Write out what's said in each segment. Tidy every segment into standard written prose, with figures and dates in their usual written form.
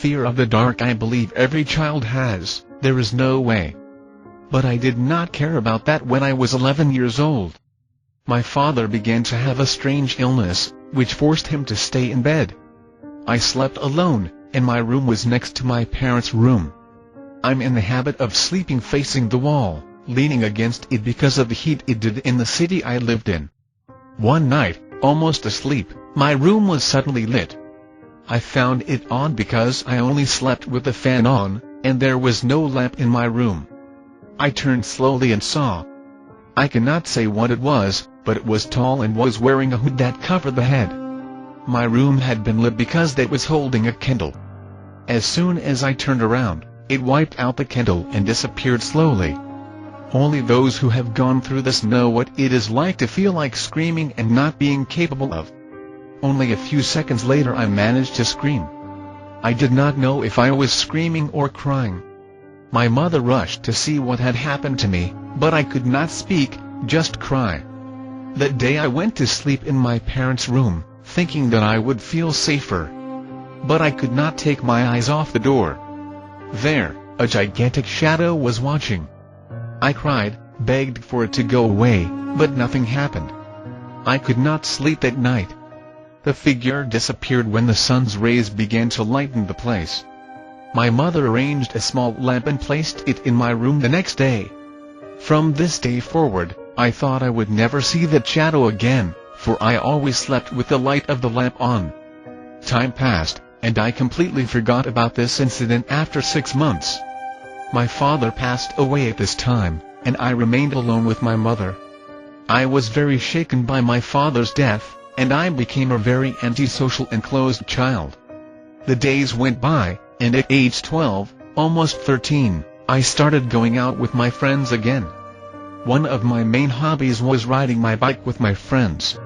fear of the dark I believe every child has, there is no way. But I did not care about that when I was 11 years old. My father began to have a strange illness, which forced him to stay in bed. I slept alone, and my room was next to my parents' room. I'm in the habit of sleeping facing the wall, leaning against it because of the heat it did in the city I lived in. One night, almost asleep, my room was suddenly lit. I found it odd because I only slept with the fan on, and there was no lamp in my room. I turned slowly and saw. I cannot say what it was, but it was tall and was wearing a hood that covered the head. My room had been lit because it was holding a candle. As soon as I turned around, it wiped out the candle and disappeared slowly. Only those who have gone through this know what it is like to feel like screaming and not being capable of. Only a few seconds later I managed to scream. I did not know if I was screaming or crying. My mother rushed to see what had happened to me, but I could not speak, just cry. That day I went to sleep in my parents' room, thinking that I would feel safer. But I could not take my eyes off the door. There, a gigantic shadow was watching. I cried, begged for it to go away, but nothing happened. I could not sleep that night. The figure disappeared when the sun's rays began to lighten the place. My mother arranged a small lamp and placed it in my room the next day. From this day forward, I thought I would never see that shadow again, for I always slept with the light of the lamp on. Time passed, and I completely forgot about this incident after 6 months. My father passed away at this time, and I remained alone with my mother. I was very shaken by my father's death, and I became a very antisocial and closed child. The days went by, and at age 12, almost 13, I started going out with my friends again. One of my main hobbies was riding my bike with my friends.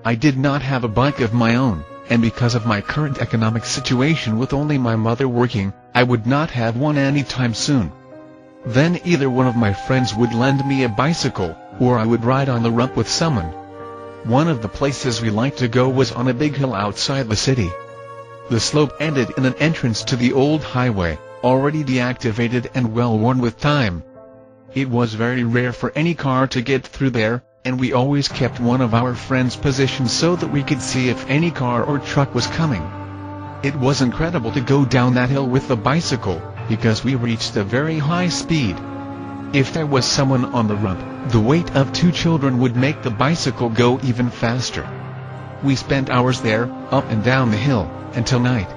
I did not have a bike of my own, and because of my current economic situation with only my mother working, I would not have one anytime soon. Then either one of my friends would lend me a bicycle, or I would ride on the rump with someone. One of the places we liked to go was on a big hill outside the city. The slope ended in an entrance to the old highway, already deactivated and well worn with time. It was very rare for any car to get through there, and we always kept one of our friends positioned so that we could see if any car or truck was coming. It was incredible to go down that hill with the bicycle, because we reached a very high speed. If there was someone on the rump, the weight of 2 children would make the bicycle go even faster. We spent hours there, up and down the hill, until night.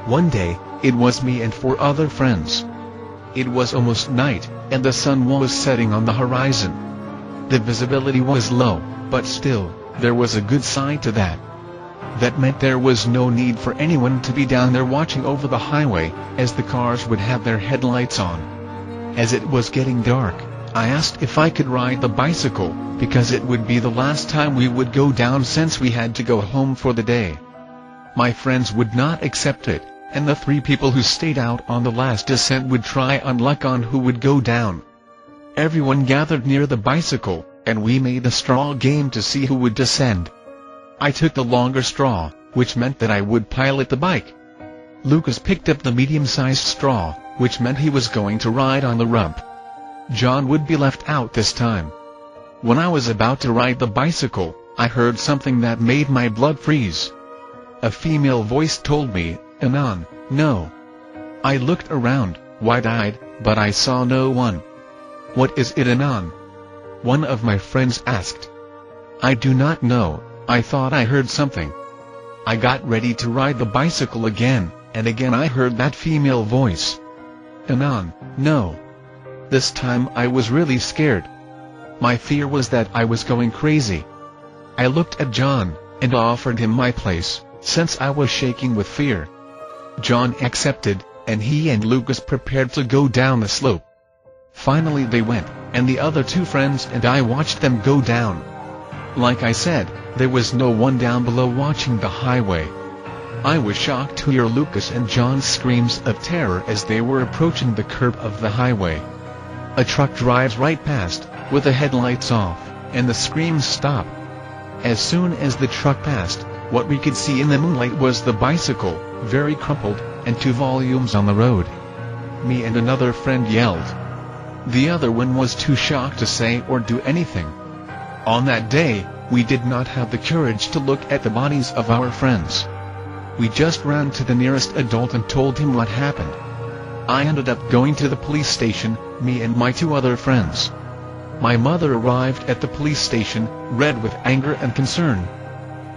One day, it was me and 4 other friends. It was almost night, and the sun was setting on the horizon. The visibility was low, but still, there was a good side to that. That meant there was no need for anyone to be down there watching over the highway, as the cars would have their headlights on. As it was getting dark, I asked if I could ride the bicycle, because it would be the last time we would go down since we had to go home for the day. My friends would not accept it, and the 3 people who stayed out on the last descent would try on luck on who would go down. Everyone gathered near the bicycle, and we made a straw game to see who would descend. I took the longer straw, which meant that I would pilot the bike. Lucas picked up the medium-sized straw, which meant he was going to ride on the rump. John would be left out this time. When I was about to ride the bicycle, I heard something that made my blood freeze. A female voice told me, "Anon, no." I looked around, wide-eyed, but I saw no one. "What is it, Anon?" one of my friends asked. "I do not know, I thought I heard something." I got ready to ride the bicycle again, and again I heard that female voice. "Anon, no." This time I was really scared. My fear was that I was going crazy. I looked at John, and offered him my place, since I was shaking with fear. John accepted, and he and Lucas prepared to go down the slope. Finally they went, and the other 2 friends and I watched them go down. Like I said, there was no one down below watching the highway. I was shocked to hear Lucas and John's screams of terror as they were approaching the curb of the highway. A truck drives right past, with the headlights off, and the screams stop. As soon as the truck passed, what we could see in the moonlight was the bicycle, very crumpled, and 2 volumes on the road. Me and another friend yelled. The other one was too shocked to say or do anything. On that day, we did not have the courage to look at the bodies of our friends. We just ran to the nearest adult and told him what happened. I ended up going to the police station, me and my 2 other friends. My mother arrived at the police station, red with anger and concern.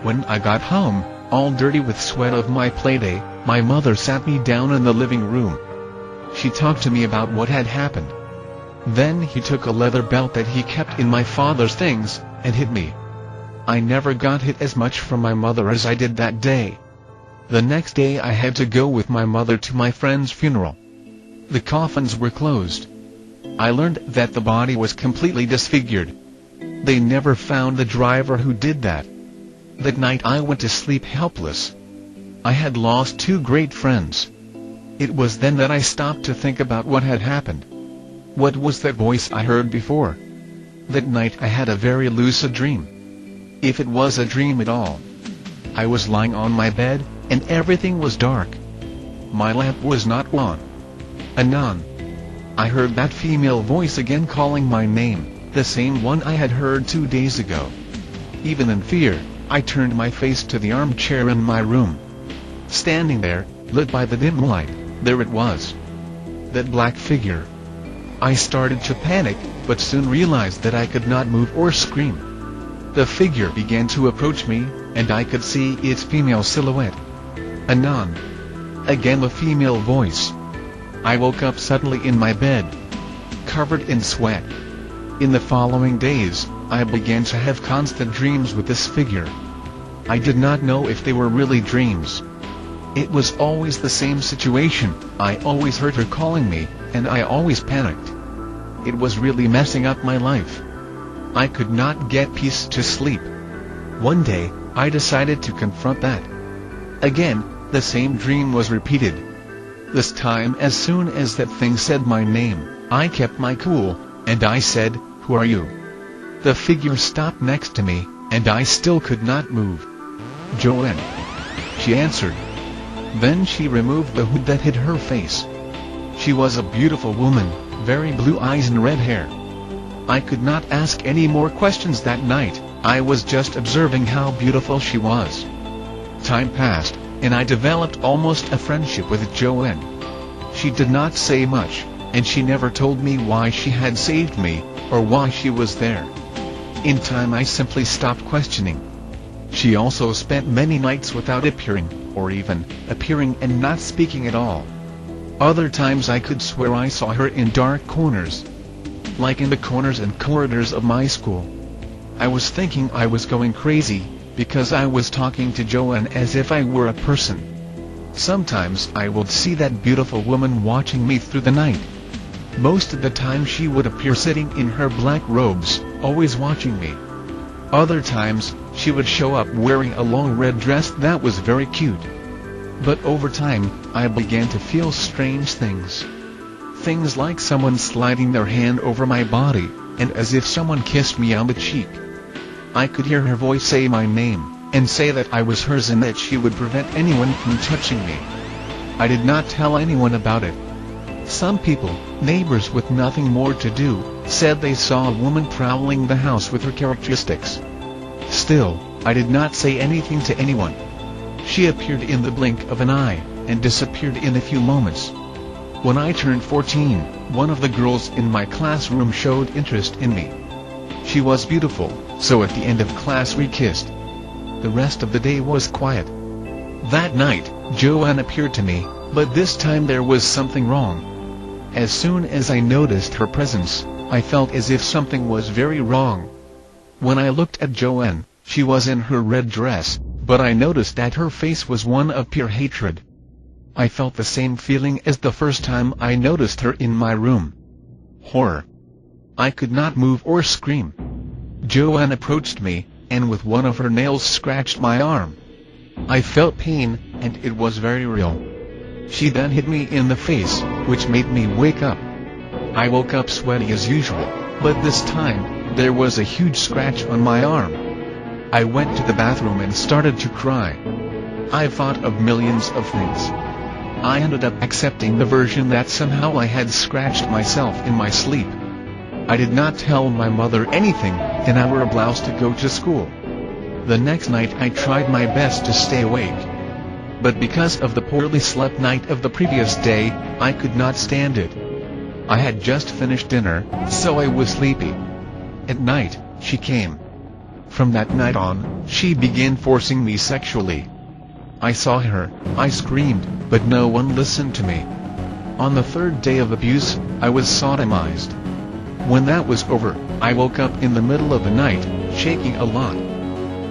When I got home, all dirty with sweat of my playday, my mother sat me down in the living room. She talked to me about what had happened. Then he took a leather belt that he kept in my father's things, and hit me. I never got hit as much from my mother as I did that day. The next day I had to go with my mother to my friend's funeral. The coffins were closed. I learned that the body was completely disfigured. They never found the driver who did that. That night I went to sleep helpless. I had lost 2 great friends. It was then that I stopped to think about what had happened. What was that voice I heard before? That night I had a very lucid dream. If it was a dream at all. I was lying on my bed, and everything was dark. My lamp was not on. Anon, I heard that female voice again calling my name, the same one I had heard 2 days ago. Even in fear, I turned my face to the armchair in my room. Standing there, lit by the dim light, there it was. That black figure. I started to panic, but soon realized that I could not move or scream. The figure began to approach me, and I could see its female silhouette. Anon. Again the female voice. I woke up suddenly in my bed, covered in sweat. In the following days, I began to have constant dreams with this figure. I did not know if they were really dreams. It was always the same situation. I always heard her calling me, and I always panicked. It was really messing up my life. I could not get peace to sleep. One day, I decided to confront that. Again, the same dream was repeated. This time as soon as that thing said my name, I kept my cool, and I said, "Who are you?" The figure stopped next to me, and I still could not move. "Joeine," she answered. Then she removed the hood that hid her face. She was a beautiful woman, very blue eyes and red hair. I could not ask any more questions that night. I was just observing how beautiful she was. Time passed, and I developed almost a friendship with Joeine. She did not say much, and she never told me why she had saved me, or why she was there. In time I simply stopped questioning. She also spent many nights without appearing, or even appearing and not speaking at all. Other times I could swear I saw her in dark corners, like in the corners and corridors of my school. I was thinking I was going crazy, because I was talking to Joeine as if I were a person. Sometimes I would see that beautiful woman watching me through the night. Most of the time she would appear sitting in her black robes, always watching me. Other times, she would show up wearing a long red dress that was very cute. But over time, I began to feel strange things. Things like someone sliding their hand over my body, and as if someone kissed me on the cheek. I could hear her voice say my name, and say that I was hers and that she would prevent anyone from touching me. I did not tell anyone about it. Some people, neighbors with nothing more to do, said they saw a woman prowling the house with her characteristics. Still, I did not say anything to anyone. She appeared in the blink of an eye, and disappeared in a few moments. When I turned 14, one of the girls in my classroom showed interest in me. She was beautiful, so at the end of class we kissed. The rest of the day was quiet. That night, Joeine appeared to me, but this time there was something wrong. As soon as I noticed her presence, I felt as if something was very wrong. When I looked at Joeine, she was in her red dress, but I noticed that her face was one of pure hatred. I felt the same feeling as the first time I noticed her in my room. Horror. I could not move or scream. Joeine approached me, and with one of her nails scratched my arm. I felt pain, and it was very real. She then hit me in the face, which made me wake up. I woke up sweaty as usual, but this time, there was a huge scratch on my arm. I went to the bathroom and started to cry. I thought of millions of things. I ended up accepting the version that somehow I had scratched myself in my sleep. I did not tell my mother anything, and I wore a blouse to go to school. The next night I tried my best to stay awake. But because of the poorly slept night of the previous day, I could not stand it. I had just finished dinner, so I was sleepy. At night, she came. From that night on, she began forcing me sexually. I saw her, I screamed, but no one listened to me. On the third day of abuse, I was sodomized. When that was over, I woke up in the middle of the night, shaking a lot.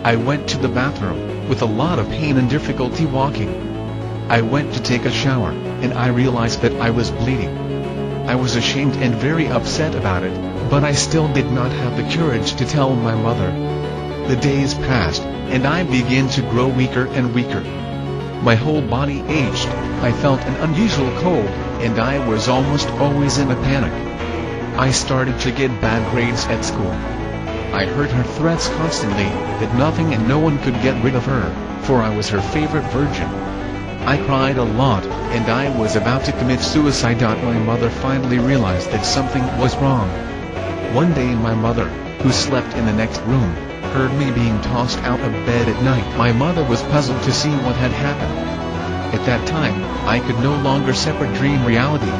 I went to the bathroom, with a lot of pain and difficulty walking. I went to take a shower, and I realized that I was bleeding. I was ashamed and very upset about it, but I still did not have the courage to tell my mother. The days passed, and I began to grow weaker and weaker. My whole body ached, I felt an unusual cold, and I was almost always in a panic. I started to get bad grades at school. I heard her threats constantly, that nothing and no one could get rid of her, for I was her favorite virgin. I cried a lot, and I was about to commit suicide. My mother finally realized that something was wrong. One day my mother, who slept in the next room, heard me being tossed out of bed at night. My mother was puzzled to see what had happened. At that time, I could no longer separate dream reality.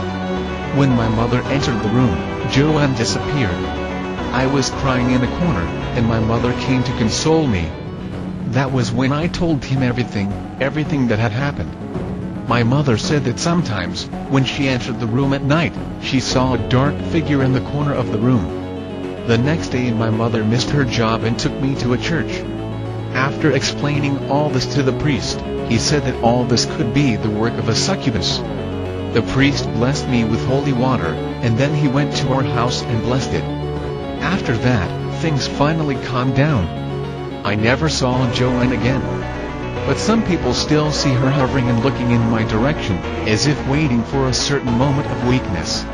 When my mother entered the room, Joeine disappeared. I was crying in a corner, and my mother came to console me. That was when I told him everything that had happened. My mother said that sometimes, when she entered the room at night, she saw a dark figure in the corner of the room. The next day my mother missed her job and took me to a church. After explaining all this to the priest, he said that all this could be the work of a succubus. The priest blessed me with holy water, and then he went to our house and blessed it. After that, things finally calmed down. I never saw Joeine again. But some people still see her hovering and looking in my direction, as if waiting for a certain moment of weakness.